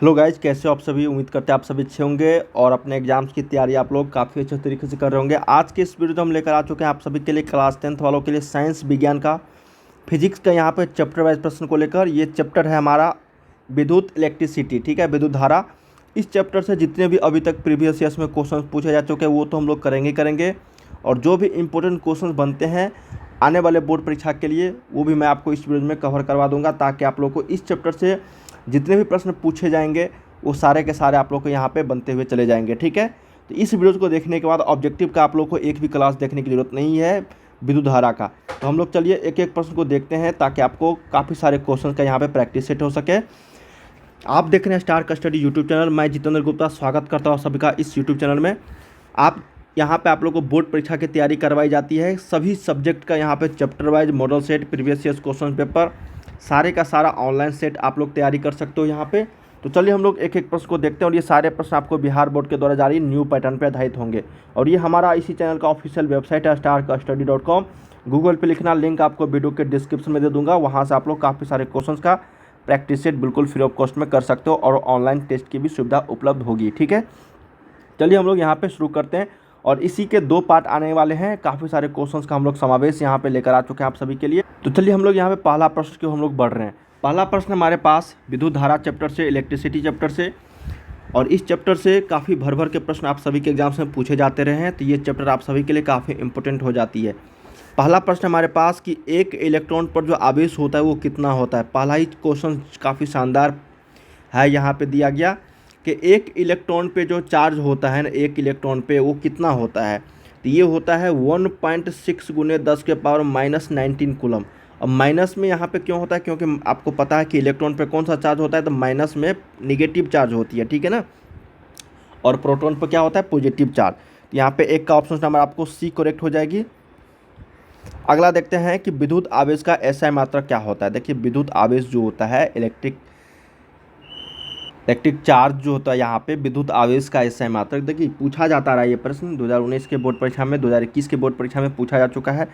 Hello guys, कैसे हो आप सभी। उम्मीद करते हैं आप सभी अच्छे होंगे और अपने एग्जाम्स की तैयारी आप लोग काफ़ी अच्छे तरीके से कर रहे होंगे। आज के इस वीडियो में हम लेकर आ चुके हैं आप सभी के लिए क्लास 10th वालों के लिए साइंस विज्ञान का फिजिक्स का यहाँ पे चैप्टर वाइज प्रश्न को लेकर। ये चैप्टर है हमारा विद्युत इलेक्ट्रिसिटी, ठीक है, विद्युत धारा। इस चैप्टर से जितने भी अभी तक प्रीवियस ईयर्स में क्वेश्चन पूछे जा चुके हैं वो तो हम लोग करेंगे और जो भी इंपॉर्टेंट क्वेश्चन बनते हैं आने वाले बोर्ड परीक्षा के लिए वो भी मैं आपको इस वीडियो में कवर करवा दूंगा, ताकि आप लोग को इस चैप्टर से जितने भी प्रश्न पूछे जाएंगे वो सारे के सारे आप लोग को यहाँ पे बनते हुए चले जाएंगे, ठीक है। तो इस वीडियो को देखने के बाद ऑब्जेक्टिव का आप लोग को एक भी क्लास देखने की ज़रूरत नहीं है विद्युत धारा का। तो हम लोग चलिए एक एक प्रश्न को देखते हैं ताकि आपको काफ़ी सारे क्वेश्चन का यहाँ पे प्रैक्टिस सेट हो सके। आप देख रहे हैं स्टार कस्टडी यूट्यूब चैनल। मैं जितेंद्र गुप्ता स्वागत करता हूँ सभी का इस यूट्यूब चैनल में। आप यहाँ पे आप लोग को बोर्ड परीक्षा की तैयारी करवाई जाती है, सभी सब्जेक्ट का यहाँ पे chapter wise model set, previous years question paper, सारे का सारा ऑनलाइन सेट आप लोग तैयारी कर सकते हो यहाँ पे। तो चलिए हम लोग एक एक प्रश्न को देखते हैं और ये सारे प्रश्न आपको बिहार बोर्ड के द्वारा जारी न्यू पैटर्न पर आधारित होंगे। और ये हमारा इसी चैनल का ऑफिशियल वेबसाइट है starkstudy.com। गूगल पे लिखना, लिंक आपको वीडियो के डिस्क्रिप्शन में दे दूंगा, वहाँ से आप लोग काफ़ी सारे क्वेश्चन का प्रैक्टिस सेट बिल्कुल फ्री ऑफ कॉस्ट में कर सकते हो और ऑनलाइन टेस्ट की भी सुविधा उपलब्ध होगी, ठीक है। चलिए हम लोग यहाँ पे शुरू करते हैं और इसी के दो पार्ट आने वाले हैं। काफ़ी सारे क्वेश्चंस का हम लोग समावेश यहाँ पे लेकर आ चुके हैं आप सभी के लिए। तो चलिए हम लोग यहाँ पे पहला प्रश्न की हम लोग बढ़ रहे हैं। पहला प्रश्न हमारे पास विद्युत धारा चैप्टर से, इलेक्ट्रिसिटी चैप्टर से, और इस चैप्टर से काफ़ी भर भर के प्रश्न आप सभी के एग्जाम्स में पूछे जाते रहे हैं। तो ये चैप्टर आप सभी के लिए काफ़ी इंपॉर्टेंट हो जाती है। पहला प्रश्न हमारे पास कि एक इलेक्ट्रॉन पर जो आवेश होता है वो कितना होता है। पहला ही क्वेश्चन काफ़ी शानदार है, यहाँ पे दिया गया कि एक इलेक्ट्रॉन पे जो चार्ज होता है ना, एक इलेक्ट्रॉन पे वो कितना होता है। तो ये होता है 1.6 गुने 10 के पावर -19 कूलम। अब माइनस में यहाँ पे क्यों होता है, क्योंकि आपको पता है कि इलेक्ट्रॉन पे कौन सा चार्ज होता है, तो माइनस में निगेटिव चार्ज होती है, ठीक है ना। और प्रोटॉन पर क्या होता है, पॉजिटिव चार्ज। यहाँ पे एक का ऑप्शन नंबर आपको सी करेक्ट हो जाएगी। अगला देखते हैं कि विद्युत आवेश का एसआई मात्रक क्या होता है। देखिए विद्युत आवेश जो होता है, इलेक्ट्रिक चार्ज जो होता है, यहाँ पे विद्युत आवेश का एसआई मात्रक देखिए पूछा जाता रहा। ये प्रश्न 2019 के बोर्ड परीक्षा में, 2021 के बोर्ड परीक्षा में पूछा जा चुका है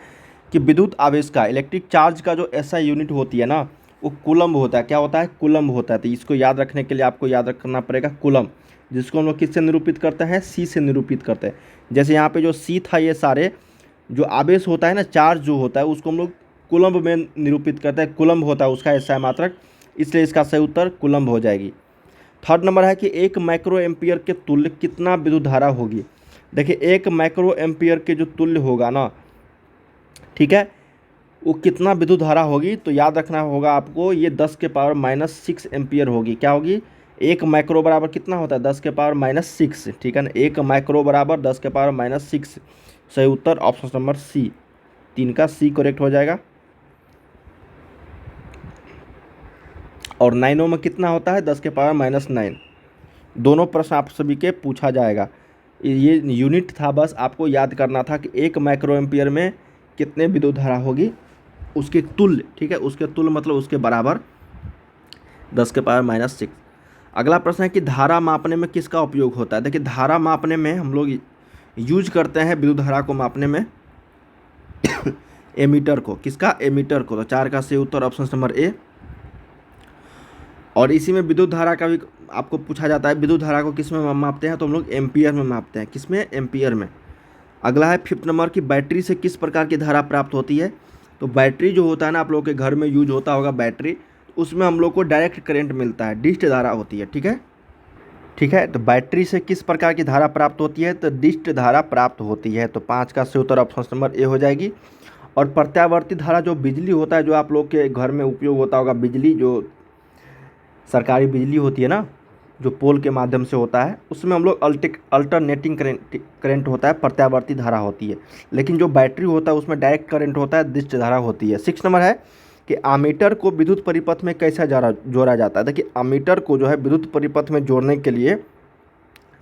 कि विद्युत आवेश का, इलेक्ट्रिक चार्ज का जो एसआई यूनिट होती है ना, वो कूलम्ब होता है। क्या होता है, कूलम्ब होता है। तो इसको याद रखने के लिए आपको याद रखना पड़ेगा कूलम्ब, जिसको हम लोग किससे निरूपित करते हैं, सी से निरूपित करते हैं। जैसे यहाँ पे जो सी था, ये सारे जो आवेश होता है ना, चार्ज जो होता है, उसको हम लोग कूलम्ब में निरूपित करते हैं। कूलम्ब होता है उसका एसआई मात्रक, इसलिए इसका सही उत्तर कूलम्ब हो जाएगी। थर्ड नंबर है कि 1 माइक्रो एम्पियर के तुल्य कितना विद्युत धारा होगी। देखिए 1 माइक्रो एम्पियर के जो तुल्य होगा ना, ठीक है, वो कितना विद्युत धारा होगी। तो याद रखना होगा आपको, ये 10 के पावर -6 एम्पियर होगी। क्या होगी, 1 माइक्रो बराबर कितना होता है, 10 के पावर -6, ठीक है ना। 1 माइक्रो बराबर 10 के पावर -6। सही उत्तर ऑप्शन नंबर सी, 3 का सी करेक्ट हो जाएगा। और 9 में कितना होता है, 10 के पावर -9। दोनों प्रश्न आप सभी के पूछा जाएगा। ये यूनिट था, बस आपको याद करना था कि 1 माइक्रो एम्पियर में कितने विद्युत धारा होगी, उसके तुल्य, ठीक है, उसके तुल्य मतलब उसके बराबर 10 के पावर -6। अगला प्रश्न है कि धारा मापने में किसका उपयोग होता है। देखिए धारा मापने में हम लोग यूज करते हैं विद्युत धारा को मापने में एमीटर को। किसका, एमीटर को। तो 4 का सही उत्तर ऑप्शन नंबर ए। और इसी में विद्युत धारा का भी आपको पूछा जाता है, विद्युत धारा को किस में मापते हैं, तो हम लोग एम्पियर में मापते हैं। किस में, एम्पियर में। अगला है 5th नंबर की बैटरी से किस प्रकार की धारा प्राप्त होती है। तो बैटरी जो होता है ना, आप लोगों के घर में यूज होता होगा बैटरी, उसमें हम लोग को डायरेक्ट करंट मिलता है, डिस्ट धारा होती है, ठीक है, ठीक है। तो बैटरी से किस प्रकार की धारा प्राप्त होती है, तो डिस्ट धारा प्राप्त होती है। तो 5 का सही उत्तर ऑप्शन नंबर ए हो जाएगी। और प्रत्यावर्ती धारा जो बिजली होता है, जो आप लोग के घर में उपयोग होता होगा, बिजली जो सरकारी बिजली होती है ना, जो पोल के माध्यम से होता है, उसमें हम लोग अल्टरनेटिंग करंट होता है, प्रत्यावर्ती धारा होती है। लेकिन जो बैटरी होता है उसमें डायरेक्ट करंट होता है, डिस्ट धारा होती है। 6 नंबर है कि अमीटर को विद्युत परिपथ में कैसे जोड़ा जाता है। देखिए अमीटर को जो है विद्युत परिपथ में जोड़ने के लिए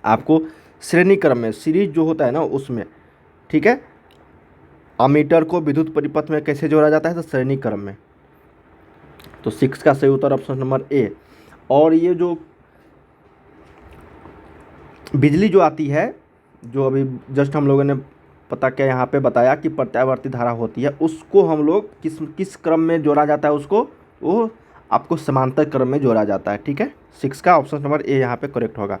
आपको श्रेणी क्रम में, सीरीज जो होता है ना उसमें, ठीक है, अमीटर को विद्युत परिपथ में कैसे जोड़ा जाता है, तो श्रेणी क्रम में। तो 6 का सही उत्तर ऑप्शन नंबर ए। और ये जो बिजली जो आती है, जो अभी जस्ट हम लोगों ने पता क्या यहाँ पे बताया कि प्रत्यावर्ती धारा होती है, उसको हम लोग किस क्रम में जोड़ा जाता है, उसको वो आपको समांतर क्रम में जोड़ा जाता है। ठीक है, 6 का ऑप्शन नंबर ए यहाँ पे करेक्ट होगा।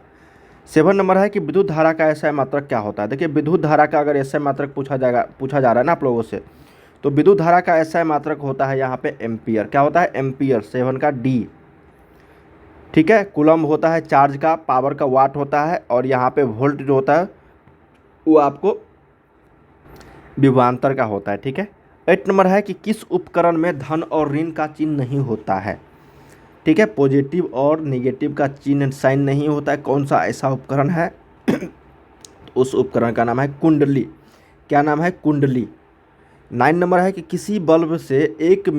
7 नंबर है कि विद्युत धारा का एसआई मात्रक क्या होता है। देखिए विद्युत धारा का अगर एसआई मात्रक पूछा जा रहा है ना आप लोगों से, तो विद्युत धारा का एसआई मात्रक होता है यहाँ पे एम्पियर। क्या होता है? एम्पियर। 7 का डी। ठीक है, कूलम्ब होता है चार्ज का, पावर का वाट होता है, और यहाँ पे वोल्ट जो होता है वो आपको विभवांतर का होता है। ठीक है। 8 नंबर है कि किस उपकरण में धन और ऋण का चिन्ह नहीं होता है। ठीक है, पॉजिटिव और नेगेटिव का चिन्ह साइन नहीं होता है। कौन सा ऐसा उपकरण है? उस उपकरण का नाम है कुंडली। क्या नाम है? कुंडली। 9 नंबर है कि किसी बल्ब से 1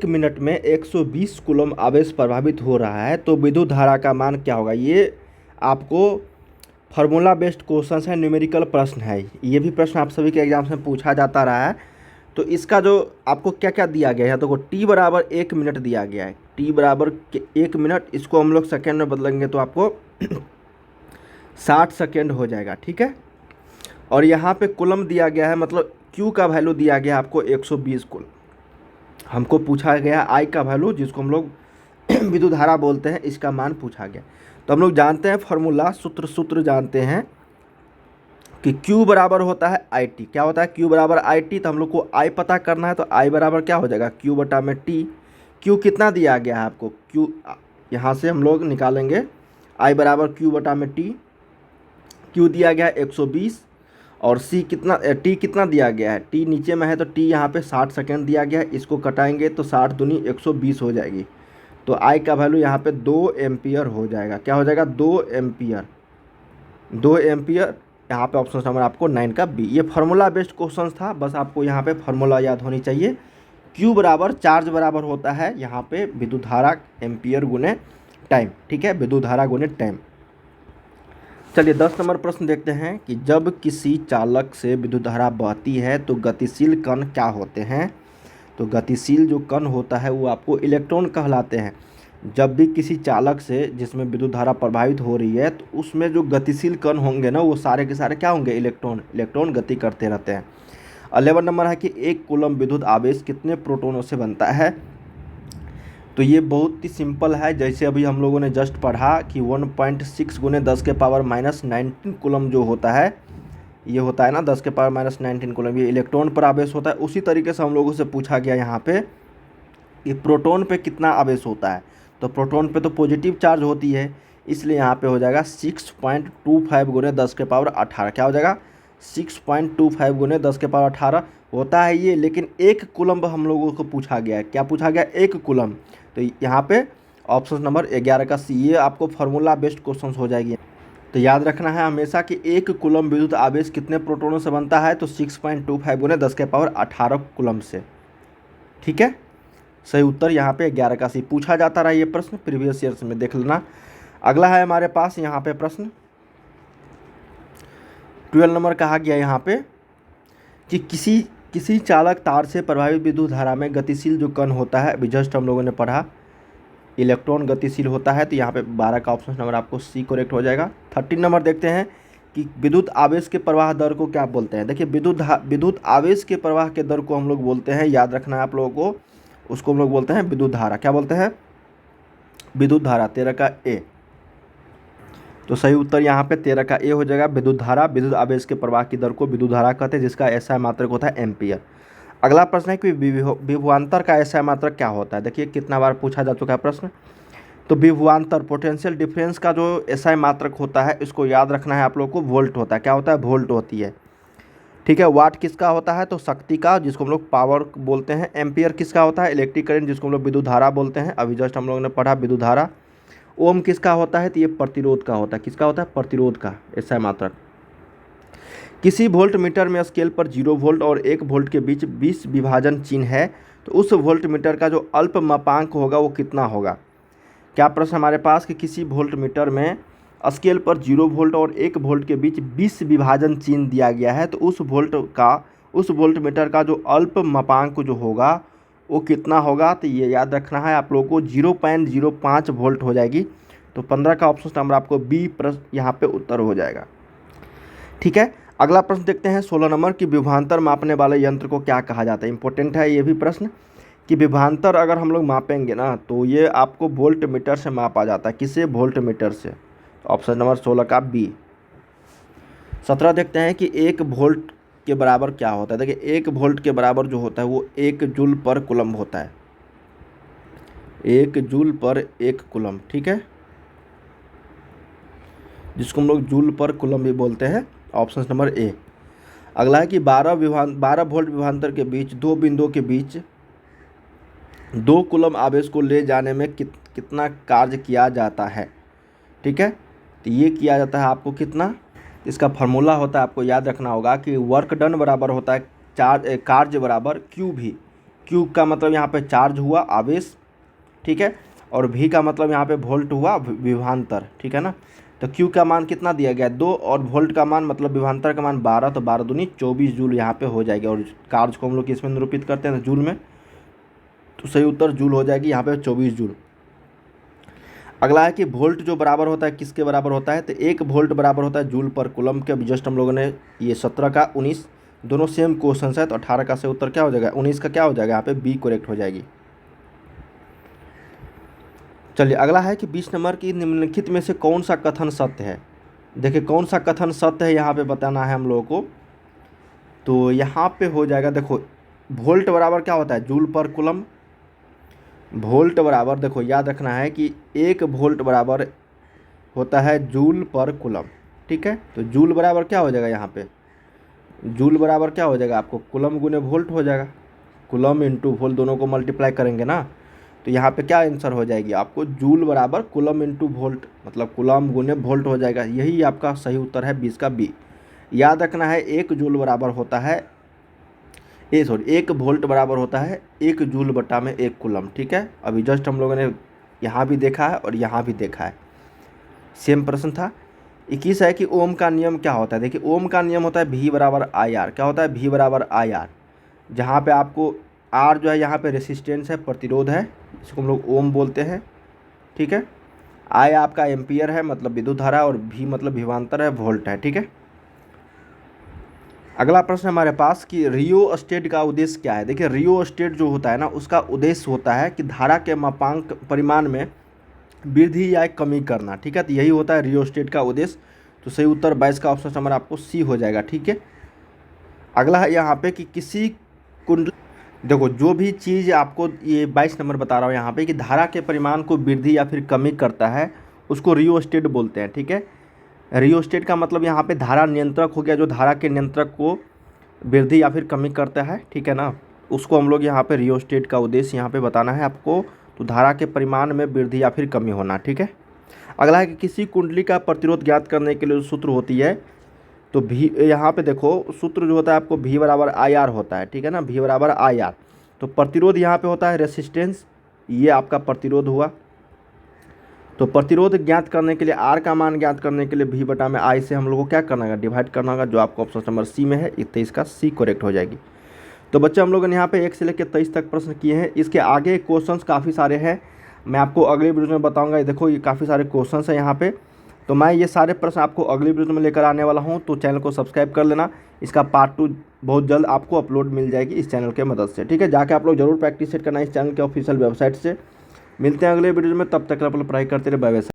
मिनट में 120 कूलम्ब आवेश प्रभावित हो रहा है, तो विद्युत धारा का मान क्या होगा? ये आपको फार्मूला बेस्ड क्वेश्चन है, न्यूमेरिकल प्रश्न है। ये भी प्रश्न आप सभी के एग्जाम्स में पूछा जाता रहा है। तो इसका जो आपको क्या क्या दिया गया है, तो टी बराबर 1 मिनट दिया गया है। टी बराबर 1 मिनट, इसको हम लोग सेकेंड में बदलेंगे तो आपको 60 सेकेंड हो जाएगा। ठीक है, और यहाँ पे कूलम्ब दिया गया है, मतलब क्यू का वैल्यू दिया गया है आपको 120 कूलम्ब। हमको पूछा गया आई का वैल्यू, जिसको हम लोग विद्युत धारा बोलते हैं, इसका मान पूछा गया। तो हम लोग जानते हैं फॉर्मूला, सूत्र जानते हैं कि Q बराबर होता है आई टी। क्या होता है? Q बराबर आई टी। तो हम लोग को I पता करना है, तो I बराबर क्या हो जाएगा? Q बटा में T। Q कितना दिया गया है आपको? Q यहाँ से हम लोग निकालेंगे, I बराबर Q बटा में T। Q दिया गया है 120, और T कितना दिया गया है? T नीचे में है, तो T यहाँ पे 60 सेकेंड दिया गया है। इसको कटाएंगे तो 60 दूनी 120 हो जाएगी। तो I का वैल्यू यहाँ पे 2 एम्पियर हो जाएगा। क्या हो जाएगा? 2 एम्पियर। 2 एम्पियर। यहाँ पे ऑप्शन नंबर आपको 9 का बी। ये फार्मूला बेस्ड क्वेश्चन था, बस आपको यहाँ पे फार्मूला याद होनी चाहिए। Q बराबर चार्ज बराबर होता है यहाँ पे विद्युत धारा एम्पियर गुने टाइम। ठीक है, विद्युत धारा गुने टाइम। चलिए 10 नंबर प्रश्न देखते हैं कि जब किसी चालक से विद्युत धारा बहती है तो गतिशील कण क्या होते हैं। तो गतिशील जो कण होता है वो आपको इलेक्ट्रॉन कहलाते हैं। जब भी किसी चालक से जिसमें विद्युत धारा प्रभावित हो रही है, तो उसमें जो गतिशील कण होंगे ना, वो सारे के सारे क्या होंगे? इलेक्ट्रॉन गति करते रहते हैं। 11 नंबर है कि 1 कूलम्ब विद्युत आवेश कितने प्रोटोनों से बनता है। तो ये बहुत ही सिंपल है, जैसे अभी हम लोगों ने जस्ट पढ़ा कि 1.6 गुने 10 के पावर माइनस 19 कूलम्ब जो होता है, ये होता है ना 10 के पावर माइनस 19 कूलम्ब, ये इलेक्ट्रॉन पर आवेश होता है। उसी तरीके से हम लोगों से पूछा गया यहाँ पे कि प्रोटॉन पे कितना आवेश होता है। तो प्रोटॉन पे तो पॉजिटिव चार्ज होती है, इसलिए यहाँ पे हो जाएगा 6.25 गुने 10 के पावर 18। क्या हो जाएगा? 6.25 गुने 10 के पावर 18 होता है ये। लेकिन 1 कूलम्ब हम लोगों को पूछा गया है। क्या पूछा गया? 1 कूलम्ब। तो यहाँ पे ऑप्शन नंबर 11 का सी। ये आपको फार्मूला बेस्ड क्वेश्चन हो जाएगी। तो याद रखना है हमेशा कि 1 कूलम्ब विद्युत आवेश कितने प्रोटोनों से बनता है। तो 6.25 गुने 10 के पावर 18 कूलम्ब से। ठीक है, सही उत्तर यहाँ पे 11 का सी। पूछा जाता रहा ये प्रश्न, प्रीवियस ईयर्स में देख लेना। अगला है हमारे पास यहाँ पे प्रश्न 12 नंबर कहा गया यहाँ पे कि किसी चालक तार से प्रभावित विद्युत धारा में गतिशील जो कण होता है, अभी जस्ट हम लोगों ने पढ़ा इलेक्ट्रॉन गतिशील होता है। तो यहाँ पे 12 का ऑप्शन नंबर आपको सी करेक्ट हो जाएगा। 13 नंबर देखते हैं कि विद्युत आवेश के प्रवाह दर को क्या बोलते हैं। देखिए विद्युत आवेश के प्रवाह के दर को हम लोग बोलते हैं, याद रखना है आप लोगों को, उसको हम लोग बोलते हैं विद्युत धारा। क्या बोलते हैं? विद्युत धारा। 13 का ए। तो सही उत्तर यहाँ पे 13 का ए हो जाएगा। विद्युत धारा, विद्युत आवेश के प्रवाह की दर को विद्युत धारा कहते हैं, जिसका एसआई मात्रक होता है एम्पियर। अगला प्रश्न है कि विभवांतर का एसआई मात्रक क्या होता है। देखिए कितना बार पूछा जा चुका है प्रश्न। तो विभवांतर, पोटेंशियल डिफरेंस का जो एसआई मात्रक होता है, इसको याद रखना है आप लोग को, वोल्ट होता है। क्या होता है? वोल्ट होती है। ठीक है, वाट किसका होता है? तो शक्ति का, जिसको हम लोग पावर बोलते हैं। एम्पियर किसका होता है? इलेक्ट्रिक करंट, जिसको हम लोग विद्युत धारा बोलते हैं। अभी जस्ट हम लोगों ने पढ़ा विद्युत धारा। ओम किसका होता है? तो ये प्रतिरोध का होता है। किसका होता है? प्रतिरोध का एसआई मात्रक। किसी वोल्ट मीटर में स्केल पर 0 वोल्ट और 1 वोल्ट के बीच 20 विभाजन चिन्ह है, तो उस वोल्ट मीटर का जो अल्प मापांक होगा वो कितना होगा। क्या प्रश्न हमारे पास कि किसी वोल्ट मीटर में स्केल पर 0 वोल्ट और 1 वोल्ट के बीच 20 विभाजन चिन्ह दिया गया है, तो उस वोल्ट मीटर का जो अल्प मापांक जो होगा वो कितना होगा। तो ये याद रखना है आप लोगों को, 0.05 वोल्ट हो जाएगी। तो 15 का ऑप्शन नंबर आपको बी प्रश्न यहाँ पे उत्तर हो जाएगा। ठीक है, अगला प्रश्न देखते हैं 16 नंबर की विभवांतर मापने वाले यंत्र को क्या कहा जाता है। इंपॉर्टेंट है ये भी प्रश्न कि विभवांतर अगर हम लोग मापेंगे ना तो ये आपको वोल्ट मीटर से मापा जाता है। किसे? वोल्ट मीटर से। ऑप्शन नंबर 16 का बी। 17 देखते हैं कि 1 वोल्ट के बराबर क्या होता है। देखिए 1 वोल्ट के बराबर जो होता है वो 1 जूल पर कूलम्ब होता है। 1 जूल पर 1 कूलम्ब, ठीक है, जिसको हम लोग जूल पर कूलम्ब भी बोलते हैं। Option number A. अगला है कि 12 वोल्ट विभवांतर के बीच दो बिंदुओं के बीच 2 कूलम्ब आवेश को ले जाने में कितना कार्य किया जाता है। ठीक है, तो ये किया जाता है आपको कितना, इसका फार्मूला होता है, आपको याद रखना होगा कि वर्क डन बराबर होता है कार्य बराबर क्यू भी। क्यू का मतलब यहाँ पे चार्ज हुआ, आवेश, ठीक है, और भी का मतलब यहाँ पे वोल्ट हुआ, विभवांतर, ठीक है ना। तो क्यू का मान कितना दिया गया 2 और वोल्ट का मान मतलब विभवांतर का मान 12, तो 12 दूनी 24 जूल यहाँ पे हो जाएगी। और कार्य को हम लोग किसमें निरूपित करते हैं? जूल में, तो सही उत्तर जूल हो जाएगी यहाँ पे 24 जूल। अगला है कि वोल्ट जो बराबर होता है किसके बराबर होता है? तो 1 वोल्ट बराबर होता है जूल पर कूलम्ब के। जस्ट हम लोगों ने ये 17 का 19 दोनों सेम क्वेश्चन है, तो 18 का सही उत्तर क्या हो जाएगा? 19 का क्या हो जाएगा? यहाँ पे बी करेक्ट हो जाएगी। चलिए अगला है कि 20 नंबर की निम्नलिखित में से कौन सा कथन सत्य है। देखिए कौन सा कथन सत्य है यहाँ पे बताना है हम लोगों को। तो यहाँ पे हो जाएगा, देखो वोल्ट बराबर क्या होता है? जूल पर कूलम्ब। वोल्ट बराबर देखो याद रखना है कि 1 वोल्ट बराबर होता है जूल पर कूलम्ब, ठीक है। तो जूल बराबर क्या हो जाएगा यहाँ पे? जूल बराबर क्या हो जाएगा आपको? कूलम्ब गुने वोल्ट हो जाएगा। कूलम्ब इंटू वोल्ट दोनों को मल्टीप्लाई करेंगे ना, तो यहाँ पे क्या आंसर हो जाएगी आपको? जूल बराबर कूलम्ब इंटू वोल्ट, मतलब कूलम्ब गुने वोल्ट हो जाएगा। यही आपका सही उत्तर है 20 का बी। याद रखना है 1 जूल बराबर होता है 1 वोल्ट बराबर होता है 1 जूल बटा में 1 कूलम्ब, ठीक है। अभी जस्ट हम लोगों ने यहाँ भी देखा है और यहाँ भी देखा है, सेम प्रश्न था। 21 है कि ओम का नियम क्या होता है। देखिए ओम का नियम होता है V बराबर आई आर। क्या होता है? V बराबर आई आर, जहाँ पे आपको R जो है यहाँ पे रेसिस्टेंस है, प्रतिरोध है, इसको हम लोग ओम बोलते हैं, ठीक है। I आपका एम्पियर है, मतलब विद्युत धारा, और V मतलब विभवांतर है, वोल्ट है, ठीक है। अगला प्रश्न हमारे पास कि रियोस्टेट का उद्देश्य क्या है। देखिए रियोस्टेट जो होता है ना, उसका उद्देश्य होता है कि धारा के मापांक परिमाण में वृद्धि या कमी करना, ठीक है। तो यही होता है रियोस्टेट का उद्देश्य। तो सही उत्तर 22 का ऑप्शन नंबर आपको सी हो जाएगा, ठीक है। अगला है यहाँ पे कि किसी कुंडल, देखो जो भी चीज़ आपको ये 22 नंबर बता रहा हूँ यहाँ पे कि धारा के परिमाण को वृद्धि या फिर कमी करता है, उसको रियोस्टेट बोलते हैं, ठीक है। रियोस्टेट का मतलब यहाँ पे धारा नियंत्रक हो गया, जो धारा के नियंत्रक को वृद्धि या फिर कमी करता है, ठीक है ना, उसको हम लोग यहाँ पे रियोस्टेट का उद्देश्य यहाँ पे बताना है आपको। तो धारा के परिमाण में वृद्धि या फिर कमी होना, ठीक है। अगला है कि किसी कुंडली का प्रतिरोध ज्ञात करने के लिए सूत्र होती है, तो भी यहाँ पे देखो सूत्र जो होता है आपको V बराबर आई आर होता है, ठीक है ना, V बराबर आई आर। तो प्रतिरोध यहाँ पे होता है रेसिस्टेंस, ये आपका प्रतिरोध हुआ। तो प्रतिरोध ज्ञात करने के लिए R का मान ज्ञात करने के लिए V बटा में I से हम लोग को क्या करना है? डिवाइड करना होगा, जो आपको ऑप्शन नंबर सी में है। 23 का सी करेक्ट हो जाएगी। तो बच्चे हम लोगों ने यहाँ पे 1 से लेकर 23 तक प्रश्न किए हैं। इसके आगे क्वेश्चंस काफ़ी सारे हैं, मैं आपको अगले वीडियो में बताऊंगा। देखो ये काफ़ी सारे क्वेश्चंस हैं यहाँ पे, तो मैं ये सारे प्रश्न आपको अगली वीडियो में लेकर आने वाला हूँ। तो चैनल को सब्सक्राइब कर लेना। इसका पार्ट 2 बहुत जल्द आपको अपलोड मिल जाएगी इस चैनल के मदद से, ठीक है। जाके आप लोग जरूर प्रैक्टिस सेट करना इस चैनल के ऑफिशियल वेबसाइट से। मिलते हैं अगले वीडियो में, तब तक आप लोग पढ़ाई करते रहे। Bye bye.